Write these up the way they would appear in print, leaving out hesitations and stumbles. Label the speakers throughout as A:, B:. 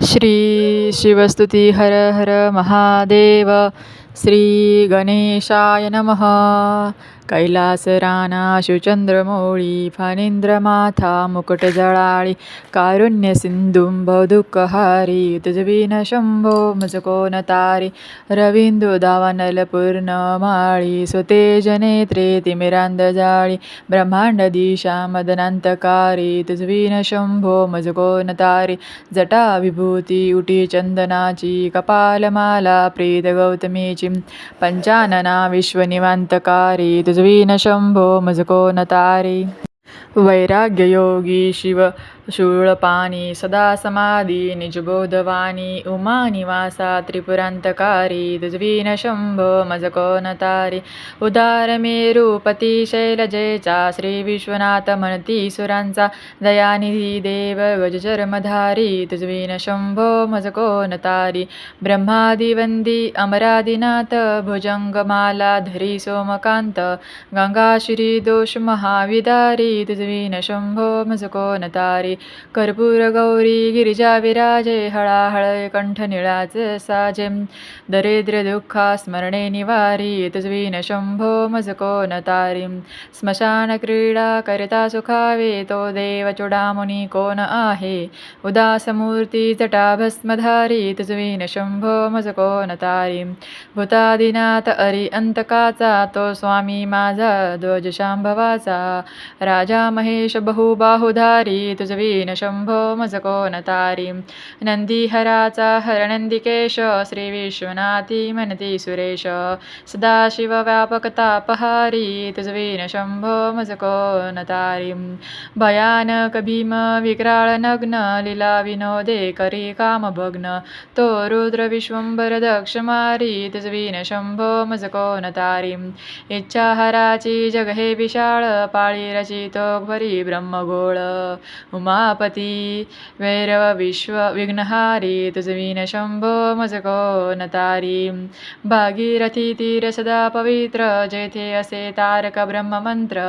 A: श्री शिवस्तुती हर हर महादेव. श्री गणेशाय नमः. कैलासराना शिवचंद्रमौळी फानिंद्रमाथा मुकुट जळाळी कारुण्य सिंधुं भवदुःखहारी तुझविन शंभो मुझको तारी रवींदु दावानल पूर्णमाळी स्वतेज नेत्रे तिमिरांध जाळी ब्रह्मांड दिशा मदनांतकारी तुझविन शंभो मुझको तारी जटा विभूती उटी चंदनाची कपालमाला प्रीत गौतमीची पंचानना विश्वनिवांतकारी तुझविन शंभो मुझको तारी वैराग्ययोगी शिव शूळपाणी सदा समाधी निजबोधवाणी उमा निवासा त्रिपुरांतकारी तुझविन शंभो मजको तारी उदार मेरुपती शैलजेचा श्री विश्वनाथ म्हणती सुरांचा दयानिधी देव गजचर्मधारी तुझविन शंभो मजको तारी ब्रह्मादिवंदी अमरादिनाथ भुजंगमाला धरी सोमकांत गंगाश्री दोष महाविदारी तुझविन शंभो मजको तारी कर्पूर गौरी गिरिजा विराजे हळाहळ कंठ निळाचे साजे दरिद्र दुःखा स्मरणे निवारी तुझविन शंभो मजको तारी स्मशान क्रीडा करता सुखावे तो देव चुडामुनी कोण आहे उदास मूर्ती जटा भस्मधारी तुझविन शंभो मजको तारी भूतादिनाथ अरि अंतकाचा तो स्वामी माझा ध्वज शांभवाचा राजा महेश बहुबाहुधारी तुझविन शंभो मजको तारी नंदीहराचा हरनंदिकेश श्री विश्वनाथी मनती सुरेश सदाशिव व्यापक तापहारी तुझविन शंभो मजको तारी भयानक भीम विक्राळ नग्न लीला विनोदे करी कामभग्न तो रुद्र विश्वंभर दक्ष मारी तुझविन शंभो मजको तारी इच्छाहराची जग हे विशाळ पाळी रचितो भरी ब्रह्मगोळ उमापती वैरव विश्व विघ्नहारी तुझविन शंभो मजको तारी भागीरथी तीर सदा पवित्र जेथे असे तारक ब्रह्ममंत्र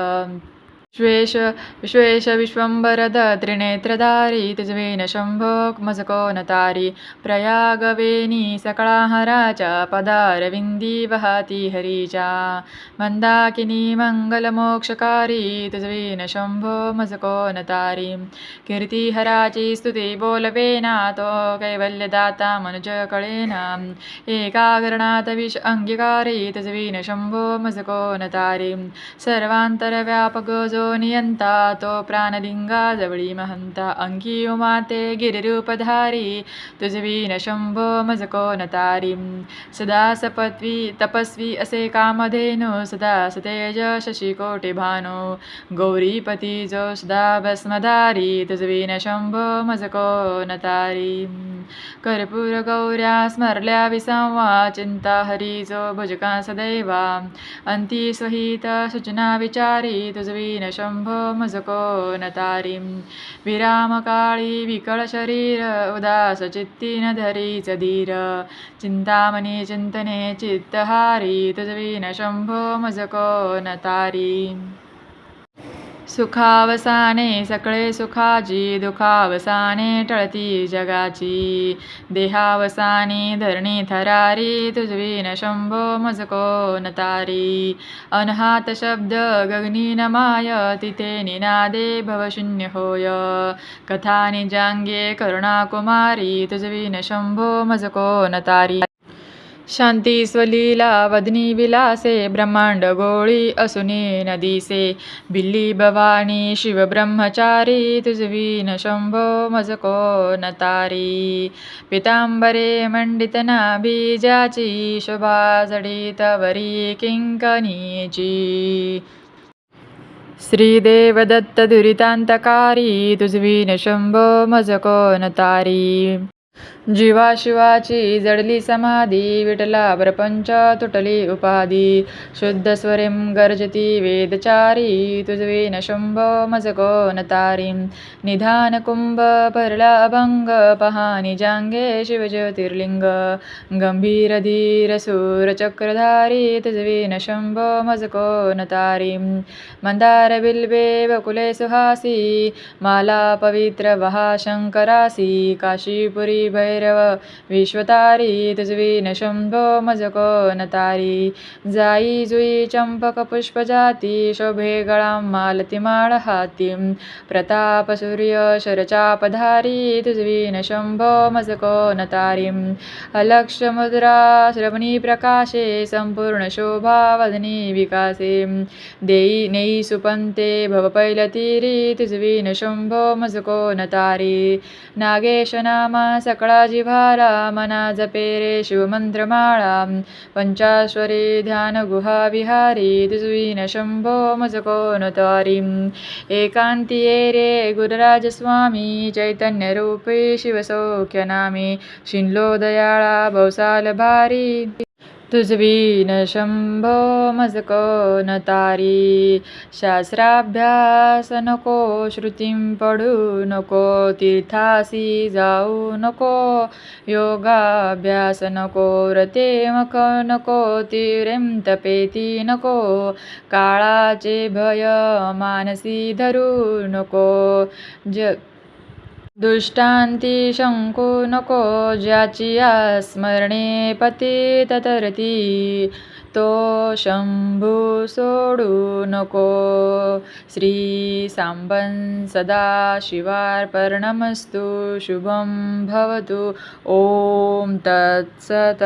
A: विश्वेश विश्वंभरद त्रिनेत्रधारी तुझविन शंभो मजको तारी प्रयागवेणी सकळाहराच्या पदारविंदी वहाती हरीच्या मंदाकिनी मंगलमोक्षकारी तुझविन शंभो मजको तारी कीर्तिहराची स्तुती बोलवेना तो कैवल्यदाता मनुज कळेना एकाग्रणात विष अंगीकारी तुझविन शंभो मजको तारी सर्वांतरव्यापक जो नियंता तो प्राणलिंगा जवळी महंता अंगी उमाते गिरिरूपधारी तुझविन शंभो मजको तारी सदा सपत्वी तपस्वी असे कामधेनु सदा सतेज शशिकोटी भानु गौरीपती जो सदा भस्मधारी तुझविन शंभो मजको तारी कर्पूर गौऱ्या स्मरल्या विसंवा चिंता हरी जो भुजका सदैवा अंती स्वहित सूचना विचारी तुझविन शंभो मजको तारी विरामकाळी विकळ शरीर उदास चित्ती न धरीच धीर चिंतामणी चिंतने चित्तहारी तुझविन शंभो मजको तारी सुखावसाने सकळे सुखाची दुखावसाने टळती जगाची देहावसाने धरणी थरारी तुझविन शंभो मजको तारी अनहात शब्द गगनी नमाय तिथे निनादे भवशून्य होय कथा निजांगे करुणाकुमारी तुझविन शंभो मजको तारी शांती स्वलीला वदनी विलासे ब्रह्मांड गोळी असुनी नदीसे बिल्ली भवानी शिव ब्रह्मचारी तुझविन शंभो मजको तारी पितांबरे मंडित नाभिजाची शोभा जडित वरी किंकणीची श्रीदेव दत्त दुरितांतकारी तुझविन शंभो मजको तारी जीवाशिवाची जडली समाधी विटला प्रपंच तुटली उपाधी शुद्ध स्वरिं गर्जती वेदचारी तुझविन शंभो मजको तारी निधान कुंभ भरला अभंग पहानी जांगे शिवज्योतिर्लिंग गंभीर धीर सूर चक्रधारी तुझविन शंभो मजको तारी मंदार बिल्बे बकुले सुहासी माला पवित्र वहा शंकरासी काशीपुरी भैरव विश्वतारी तुझविन शंभो मज कोण तारी जाई जुई चंपक पुष्पजाती शोभे गळां मालती माळ हाती प्रताप सूर्य शरचापधारी तुझविन शंभो मज कोण तारी अलक्ष मुद्रा श्रवणी प्रकाशे संपूर्ण शोभा वदनी विकासे देई नेई सुपंते भव पैलतीरी तुझविन शंभो मज कोण तारी नागेश नामा सकळा जिव्हारा मना जपे रे शिवमंत्रमाळा पंचाश्वरी ध्यान गुहा विहारी तुझविन शंभो मज कोण तारी एकांती ये रे गुरुराज स्वामी चैतन्य रूपी शिवसौख्य नामी शिनलो दयाळा भवसाल भारी तुझविन शंभो मज कोण तारी शास्त्राभ्यास नको श्रुतीं पडू नको तीर्थासी जाऊ नको योगाभ्यास नको रते मक नको तीव्रें तपेती नको काळाचे भय मानसी धरू नको दुष्टांती शंकू नको ज्याची स्मरणे पतित तरती तो शंभू सोडू नको श्री सांबं सदा शिवार्पणमस्तु शुभं भवतु ओम तत्सत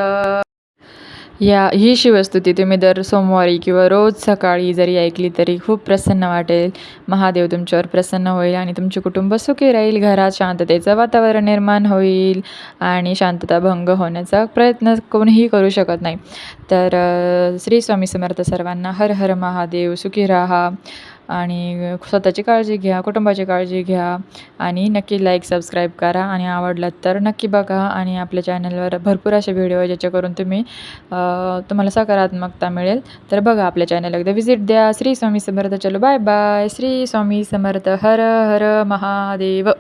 A: ही शिवस्तुती तुम्ही दर सोमवारी किंवा रोज सकाळी जरी ऐकली तरी खूप प्रसन्न वाटेल. महादेव तुमच्यावर प्रसन्न होईल आणि तुमचे कुटुंब सुखी राहील. घरात शांततेचं वातावरण निर्माण होईल आणि शांतता भंग होण्याचा प्रयत्न कोणीही करू शकत नाही. तर श्री स्वामी समर्थ सर्वांना. हर हर महादेव. सुखी राहा आणि स्वतःची काळजी घ्या, कुटुंबाची काळजी घ्या आणि नक्की लाईक सबस्क्राईब करा आणि आवडलं तर नक्की बघा. आणि आपल्या चॅनलवर भरपूर असे व्हिडिओ आहे ज्याच्याकरून तुम्हाला सकारात्मकता मिळेल. तर बघा आपल्या चॅनल एकदा व्हिजिट द्या. श्री स्वामी समर्थ. चलो बाय बाय. श्री स्वामी समर्थ. हर हर महादेव.